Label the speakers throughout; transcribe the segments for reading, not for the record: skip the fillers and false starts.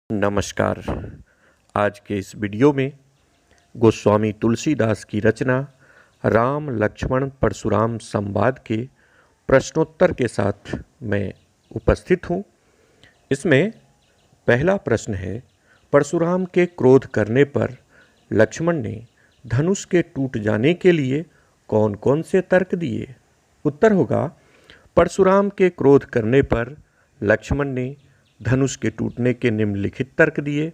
Speaker 1: नमस्कार। आज के इस वीडियो में गोस्वामी तुलसीदास की रचना राम लक्ष्मण परशुराम संवाद के प्रश्नोत्तर के साथ मैं उपस्थित हूँ। इसमें पहला प्रश्न है, परशुराम के क्रोध करने पर लक्ष्मण ने धनुष के टूट जाने के लिए कौन कौन से तर्क दिए? उत्तर होगा, परशुराम के क्रोध करने पर लक्ष्मण ने धनुष के टूटने के निम्नलिखित तर्क दिए।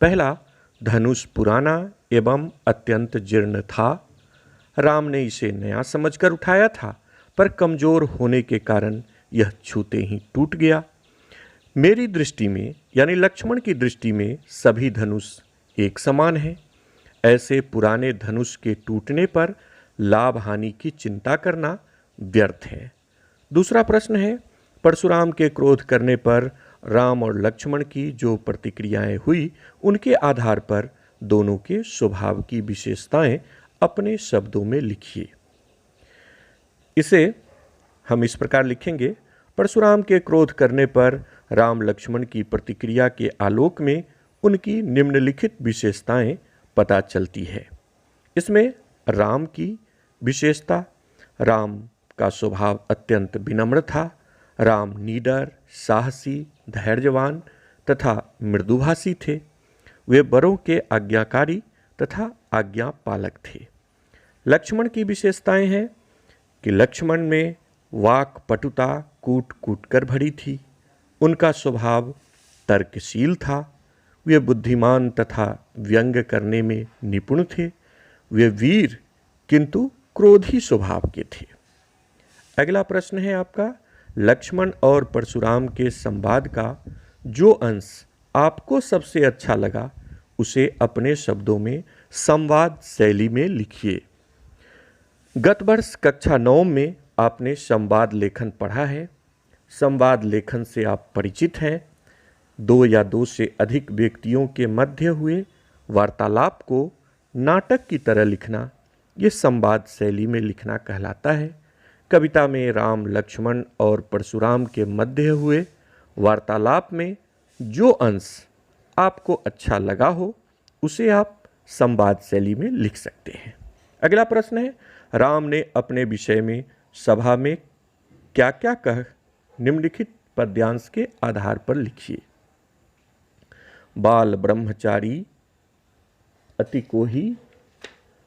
Speaker 1: पहला, धनुष पुराना एवं अत्यंत जीर्ण था। राम ने इसे नया समझकर उठाया था, पर कमजोर होने के कारण यह छूते ही टूट गया। मेरी दृष्टि में यानी लक्ष्मण की दृष्टि में सभी धनुष एक समान हैं। ऐसे पुराने धनुष के टूटने पर लाभ हानि की चिंता करना व्यर्थ है। दूसरा प्रश्न है, परशुराम के क्रोध करने पर राम और लक्ष्मण की जो प्रतिक्रियाएं हुई, उनके आधार पर दोनों के स्वभाव की विशेषताएं अपने शब्दों में लिखिए। इसे हम इस प्रकार लिखेंगे, परशुराम के क्रोध करने पर राम लक्ष्मण की प्रतिक्रिया के आलोक में उनकी निम्नलिखित विशेषताएं पता चलती है। इसमें राम की विशेषता, राम का स्वभाव अत्यंत विनम्र था। राम निडर, साहसी, धैर्यवान तथा मृदुभाषी थे। वे बड़ों के आज्ञाकारी तथा आज्ञा पालक थे। लक्ष्मण की विशेषताएं हैं कि लक्ष्मण में वाक पटुता कूट कूट कर भरी थी। उनका स्वभाव तर्कशील था। वे बुद्धिमान तथा व्यंग करने में निपुण थे। वे वीर किंतु क्रोधी स्वभाव के थे। अगला प्रश्न है आपका, लक्ष्मण और परशुराम के संवाद का जो अंश आपको सबसे अच्छा लगा, उसे अपने शब्दों में संवाद शैली में लिखिए। गत वर्ष कक्षा 9 में आपने संवाद लेखन पढ़ा है। संवाद लेखन से आप परिचित हैं। 2 या 2 से अधिक व्यक्तियों के मध्य हुए वार्तालाप को नाटक की तरह लिखना, ये संवाद शैली में लिखना कहलाता है। कविता में राम लक्ष्मण और परशुराम के मध्य हुए वार्तालाप में जो अंश आपको अच्छा लगा हो, उसे आप संवाद शैली में लिख सकते हैं। अगला प्रश्न है, राम ने अपने विषय में सभा में क्या क्या कहा, निम्नलिखित पद्यांश के आधार पर लिखिए। बाल ब्रह्मचारी अति कोही,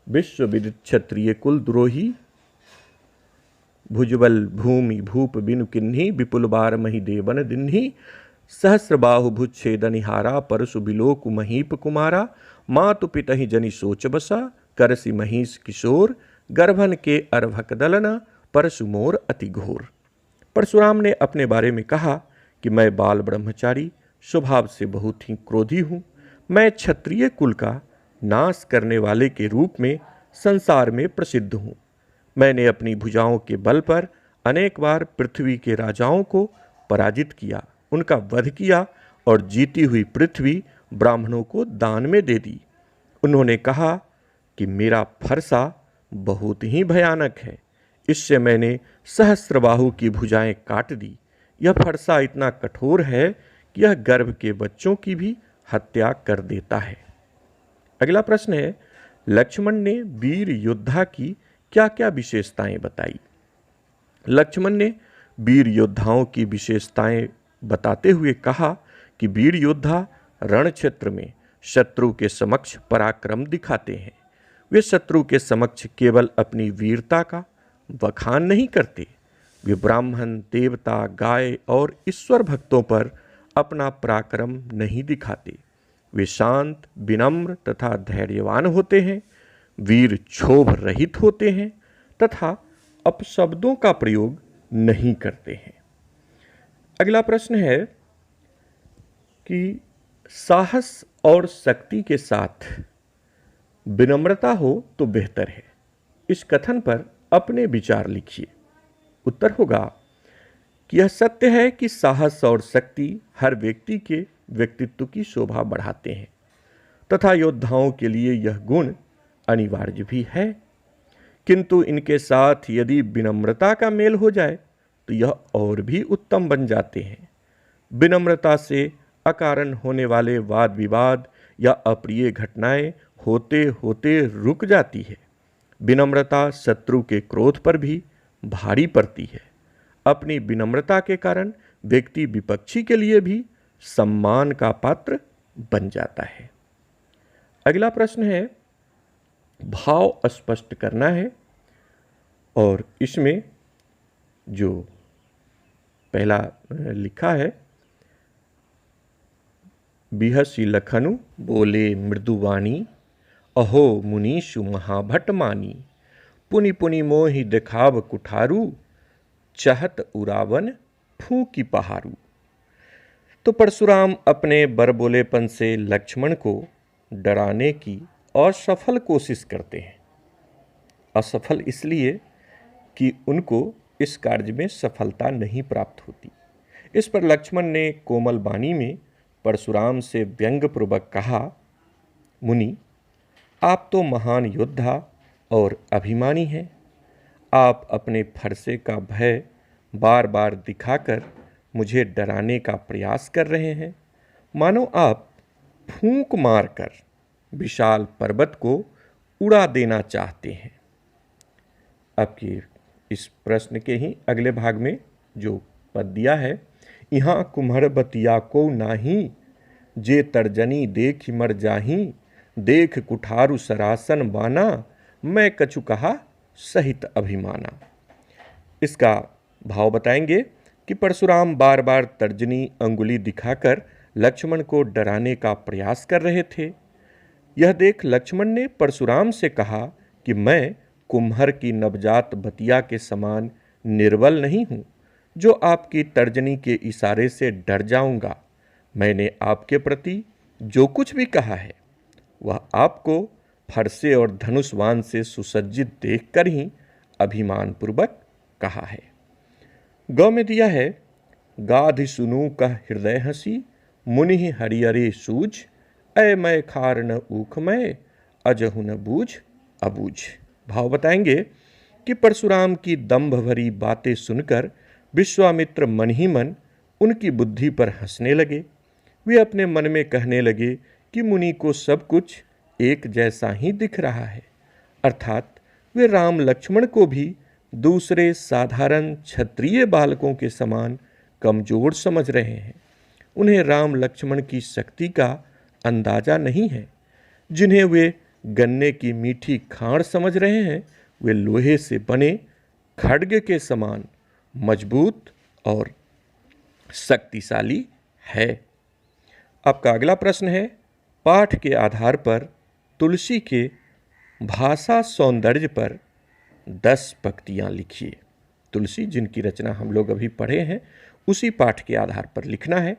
Speaker 1: विश्वविदित क्षत्रिय कुल द्रोही, भुजबल भूमि भूप बिनु किन्ही, विपुल बार मही देवन दिन्ही, सहस्र बाहु भुच्छेदनिहारा, परशु बिलोकु महीप कुमारा, मातु पितहि जनि सोच बसा, करसि महीष किशोर, गर्भन के अर्भक दलना, परशु मोर अति घोर। परशुराम ने अपने बारे में कहा कि मैं बाल ब्रह्मचारी, स्वभाव से बहुत ही क्रोधी हूँ। मैं क्षत्रिय कुल का नाश करने वाले के रूप में संसार में प्रसिद्ध हूँ। मैंने अपनी भुजाओं के बल पर अनेक बार पृथ्वी के राजाओं को पराजित किया, उनका वध किया और जीती हुई पृथ्वी ब्राह्मणों को दान में दे दी। उन्होंने कहा कि मेरा फरसा बहुत ही भयानक है, इससे मैंने सहस्त्रबाहु की भुजाएं काट दी। यह फरसा इतना कठोर है कि यह गर्भ के बच्चों की भी हत्या कर देता है। अगला प्रश्न है, लक्ष्मण ने वीर योद्धा की क्या क्या विशेषताएं बताई? लक्ष्मण ने वीर योद्धाओं की विशेषताएं बताते हुए कहा कि वीर योद्धा रण क्षेत्र में शत्रु के समक्ष पराक्रम दिखाते हैं। वे शत्रु के समक्ष केवल अपनी वीरता का बखान नहीं करते, वे ब्राह्मण, देवता, गाय और ईश्वर भक्तों पर अपना पराक्रम नहीं दिखाते। वे शांत, विनम्र तथा धैर्यवान होते हैं। वीर क्षोभ रहित होते हैं तथा अपशब्दों का प्रयोग नहीं करते हैं। अगला प्रश्न है कि साहस और शक्ति के साथ विनम्रता हो तो बेहतर है। इस कथन पर अपने विचार लिखिए। उत्तर होगा कि यह सत्य है कि साहस और शक्ति हर व्यक्ति के व्यक्तित्व की शोभा बढ़ाते हैं तथा योद्धाओं के लिए यह गुण अनिवार्य भी है, किंतु इनके साथ यदि विनम्रता का मेल हो जाए तो यह और भी उत्तम बन जाते हैं। विनम्रता से अकारण होने वाले वाद विवाद या अप्रिय घटनाएं होते होते रुक जाती है। विनम्रता शत्रु के क्रोध पर भी भारी पड़ती है। अपनी विनम्रता के कारण व्यक्ति विपक्षी के लिए भी सम्मान का पात्र बन जाता है। अगला प्रश्न है, भाव स्पष्ट करना है और इसमें जो पहला लिखा है, बिहसी लखनु बोले मृदुवाणी, अहो मुनीषु महाभट मानी, पुनि पुनि मोहि देखाव कुठारू, चहत उरावन फूंकी पहारू। तो परशुराम अपने बरबोलेपन से लक्ष्मण को डराने की असफल कोशिश करते हैं। असफल इसलिए कि उनको इस कार्य में सफलता नहीं प्राप्त होती। इस पर लक्ष्मण ने कोमल वाणी में परशुराम से व्यंग्यपूर्वक कहा, मुनि, आप तो महान योद्धा और अभिमानी हैं। आप अपने फरसे का भय बार बार दिखाकर मुझे डराने का प्रयास कर रहे हैं, मानो आप फूंक मारकर विशाल पर्वत को उड़ा देना चाहते हैं। आपके इस प्रश्न के ही अगले भाग में जो पद दिया है, यहाँ कुम्हर बतिया को नाही, जे तर्जनी देख मर जाही, देख कुठारु सरासन बाना, मैं कछु कहा सहित अभिमाना। इसका भाव बताएंगे कि परशुराम बार बार तर्जनी अंगुली दिखाकर लक्ष्मण को डराने का प्रयास कर रहे थे। यह देख लक्ष्मण ने परशुराम से कहा कि मैं कुम्हर की नवजात बतिया के समान निर्बल नहीं हूँ, जो आपकी तर्जनी के इशारे से डर जाऊंगा। मैंने आपके प्रति जो कुछ भी कहा है वह आपको फरसे और धनुष्वान से सुसज्जित देखकर ही अभिमानपूर्वक कहा है। गौ में दिया है, गाधि सुनू का हृदय हंसी, मुनि हरियरे सूझ, ऐ मैं खार न ऊख मैं, अजहु न बूझ अबूझ। भाव बताएंगे कि परशुराम की दंभ भरी बातें सुनकर विश्वामित्र मन ही मन उनकी बुद्धि पर हंसने लगे। वे अपने मन में कहने लगे कि मुनि को सब कुछ एक जैसा ही दिख रहा है, अर्थात वे राम लक्ष्मण को भी दूसरे साधारण क्षत्रिय बालकों के समान कमजोर समझ रहे हैं। उन्हें राम लक्ष्मण की शक्ति का अंदाजा नहीं है। जिन्हें वे गन्ने की मीठी खाड़ समझ रहे हैं, वे लोहे से बने खड्ग के समान मजबूत और शक्तिशाली है। आपका अगला प्रश्न है, पाठ के आधार पर तुलसी के भाषा सौंदर्य पर 10 पंक्तियाँ लिखिए। तुलसी जिनकी रचना हम लोग अभी पढ़े हैं, उसी पाठ के आधार पर लिखना है।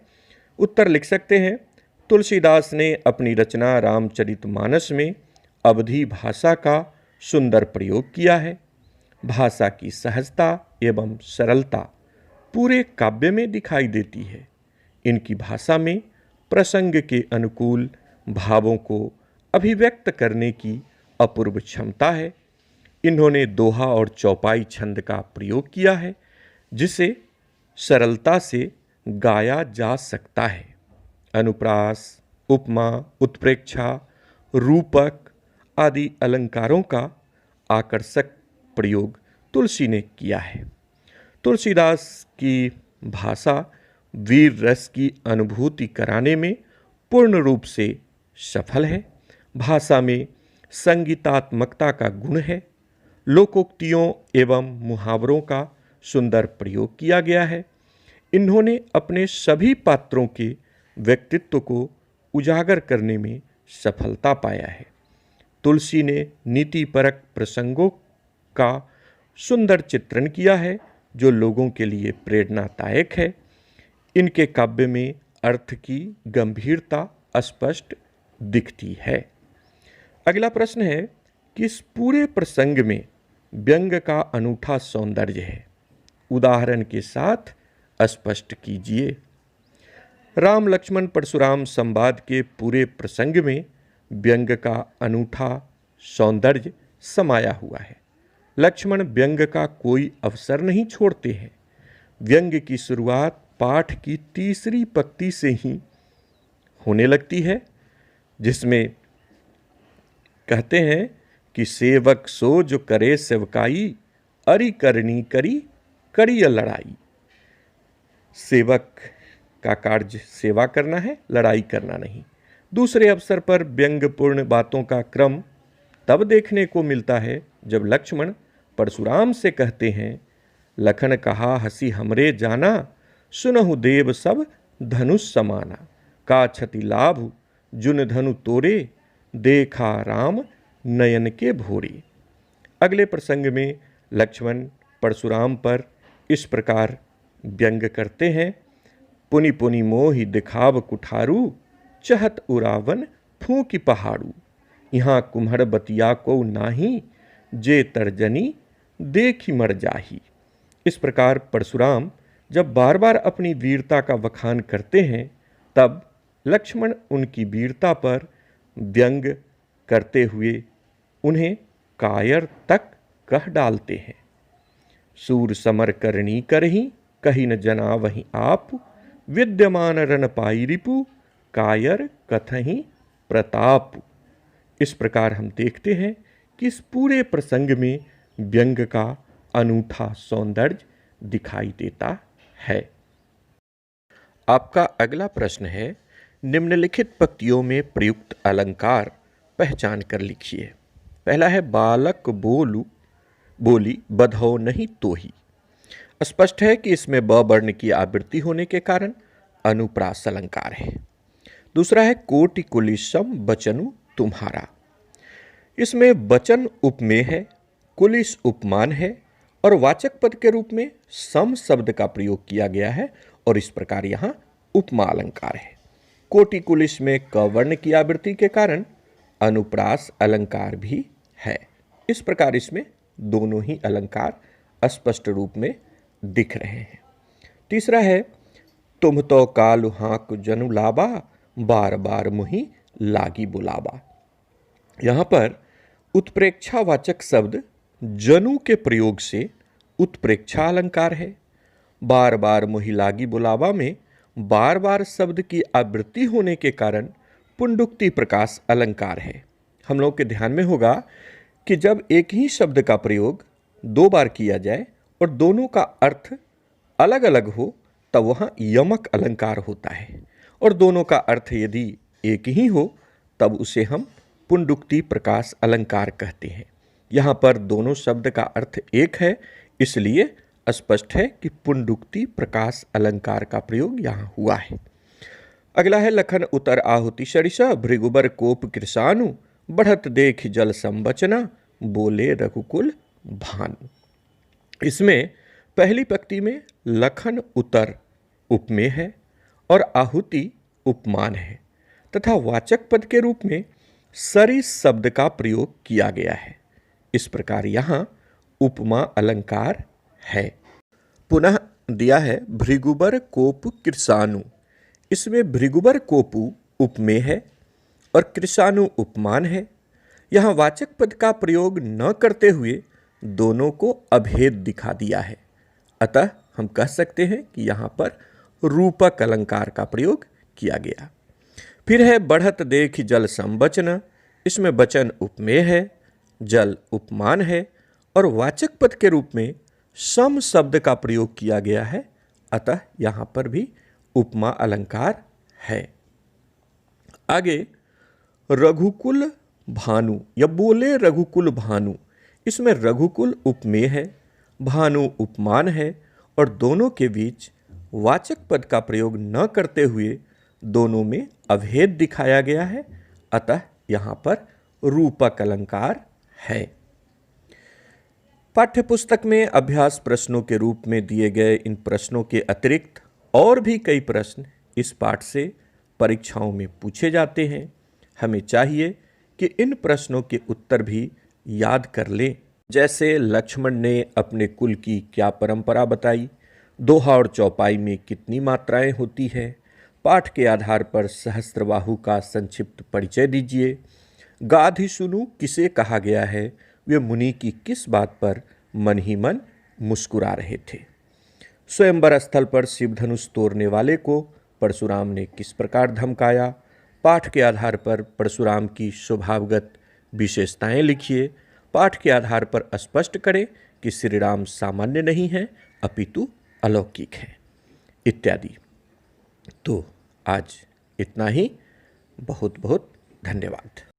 Speaker 1: उत्तर लिख सकते हैं, तुलसीदास ने अपनी रचना रामचरितमानस में अवधी भाषा का सुंदर प्रयोग किया है। भाषा की सहजता एवं सरलता पूरे काव्य में दिखाई देती है। इनकी भाषा में प्रसंग के अनुकूल भावों को अभिव्यक्त करने की अपूर्व क्षमता है। इन्होंने दोहा और चौपाई छंद का प्रयोग किया है, जिसे सरलता से गाया जा सकता है। अनुप्रास, उपमा, उत्प्रेक्षा, रूपक आदि अलंकारों का आकर्षक प्रयोग तुलसी ने किया है। तुलसीदास की भाषा वीर रस की अनुभूति कराने में पूर्ण रूप से सफल है। भाषा में संगीतात्मकता का गुण है। लोकोक्तियों एवं मुहावरों का सुंदर प्रयोग किया गया है। इन्होंने अपने सभी पात्रों के व्यक्तित्व को उजागर करने में सफलता पाया है। तुलसी ने नीतिपरक प्रसंगों का सुंदर चित्रण किया है, जो लोगों के लिए प्रेरणादायक है। इनके काव्य में अर्थ की गंभीरता स्पष्ट दिखती है। अगला प्रश्न है कि इस पूरे प्रसंग में व्यंग का अनूठा सौंदर्य है, उदाहरण के साथ स्पष्ट कीजिए। राम लक्ष्मण परशुराम संवाद के पूरे प्रसंग में व्यंग का अनूठा सौंदर्य समाया हुआ है। लक्ष्मण व्यंग का कोई अवसर नहीं छोड़ते हैं। व्यंग की शुरुआत पाठ की तीसरी पंक्ति से ही होने लगती है, जिसमें कहते हैं कि सेवक सो जो करे सेवकाई, अरि करनी करी करिय लड़ाई। सेवक का कार्य सेवा करना है, लड़ाई करना नहीं। दूसरे अवसर पर व्यंग्यपूर्ण बातों का क्रम तब देखने को मिलता है जब लक्ष्मण परशुराम से कहते हैं, लखन कहा हसी हमरे जाना, सुनहु देव सब धनुष समाना, का क्षति लाभ जुन धनु तोरे, देखा राम नयन के भोरे। अगले प्रसंग में लक्ष्मण परशुराम पर इस प्रकार व्यंग करते हैं, पुनि पुनि मोहि दिखाव कुठारू, चहत उरावन फूंकी पहाड़ू, यहाँ कुम्हड़ बतिया को नाही, जे तर्जनी देखी मर जाही। इस प्रकार परशुराम जब बार बार अपनी वीरता का बखान करते हैं, तब लक्ष्मण उनकी वीरता पर व्यंग करते हुए उन्हें कायर तक कह डालते हैं। सूर समर करनी करही, कही न जना वही आप, विद्यमान रन पाई रिपु, कायर कथही प्रताप। इस प्रकार हम देखते हैं कि इस पूरे प्रसंग में व्यंग का अनूठा सौंदर्य दिखाई देता है। आपका अगला प्रश्न है, निम्नलिखित पंक्तियों में प्रयुक्त अलंकार पहचान कर लिखिए। पहला है, बालक बोली बधौ नहीं तोही। स्पष्ट है कि इसमें ब वर्ण की आवृत्ति होने के कारण अनुप्रास अलंकार है। दूसरा है, कोटि कुलिसम बचनु तुम्हारा। इसमें वचन उपमेय है, कुलिस उपमान है और वाचक पद के रूप में सम शब्द का प्रयोग किया गया है और इस प्रकार यहाँ उपमा अलंकार है। कोटि कुलिस में क वर्ण की आवृत्ति के कारण अनुप्रास अलंकार भी है। इस प्रकार इसमें दोनों ही अलंकार स्पष्ट रूप में दिख रहे हैं। तीसरा है, तुम तो कालु हाँक जनु लाबा, बार बार मुहि लागी बुलाबा। यहाँ पर उत्प्रेक्षावाचक शब्द जनु के प्रयोग से उत्प्रेक्षा अलंकार है। बार बार मुहि लागी बुलाबा में बार बार शब्द की आवृत्ति होने के कारण पुंडुक्ति प्रकाश अलंकार है। हम लोग के ध्यान में होगा कि जब एक ही शब्द का प्रयोग दो बार किया जाए और दोनों का अर्थ अलग अलग हो तब वहाँ यमक अलंकार होता है, और दोनों का अर्थ यदि एक ही हो तब उसे हम पुंडुक्ति प्रकाश अलंकार कहते हैं। यहाँ पर दोनों शब्द का अर्थ एक है, इसलिए स्पष्ट है कि पुंडुक्ति प्रकाश अलंकार का प्रयोग यहाँ हुआ है। अगला है, लखन उतर आहुति सरिसा, भृगुबर कोप कृषानु, बढ़त देख जल संबचना, बोले रघुकुल भानु। इसमें पहली पंक्ति में लखन उतर उपमेय है और आहुति उपमान है तथा वाचक पद के रूप में सरिस शब्द का प्रयोग किया गया है। इस प्रकार यहाँ उपमा अलंकार है। पुनः दिया है, भृगुबर कोप कृषानु। इसमें भृगुबर कोपु उपमेय है और कृषानु उपमान है। यहाँ वाचक पद का प्रयोग न करते हुए दोनों को अभेद दिखा दिया है, अतः हम कह सकते हैं कि यहाँ पर रूपक अलंकार का प्रयोग किया गया। फिर है, बढ़त देख जल संबचन। इसमें वचन उपमेय है, जल उपमान है और वाचक पद के रूप में सम शब्द का प्रयोग किया गया है, अतः यहाँ पर भी उपमा अलंकार है। आगे, रघुकुल भानु या बोले रघुकुल भानु। इसमें रघुकुल उपमेय है, भानु उपमान है और दोनों के बीच वाचक पद का प्रयोग न करते हुए दोनों में अभेद दिखाया गया है, अतः यहाँ पर रूपक अलंकार है। पाठ्यपुस्तक में अभ्यास प्रश्नों के रूप में दिए गए इन प्रश्नों के अतिरिक्त और भी कई प्रश्न इस पाठ से परीक्षाओं में पूछे जाते हैं। हमें चाहिए कि इन प्रश्नों के उत्तर भी याद कर लें। जैसे लक्ष्मण ने अपने कुल की क्या परंपरा बताई, दोहा और चौपाई में कितनी मात्राएं होती हैं, पाठ के आधार पर सहस्त्रबाहु का संक्षिप्त परिचय दीजिए। गाधि सुनु किसे कहा गया है, वे मुनि की किस बात पर मन ही मन मुस्कुरा रहे थे। स्वयंवर स्थल पर शिव धनुष तोड़ने वाले को परशुराम ने किस प्रकार धमकाया, पाठ के आधार पर परशुराम की स्वभावगत विशेषताएं लिखिए। पाठ के आधार पर स्पष्ट करें कि श्री राम सामान्य नहीं हैं अपितु अलौकिक हैं, इत्यादि। तो आज इतना ही। बहुत बहुत धन्यवाद।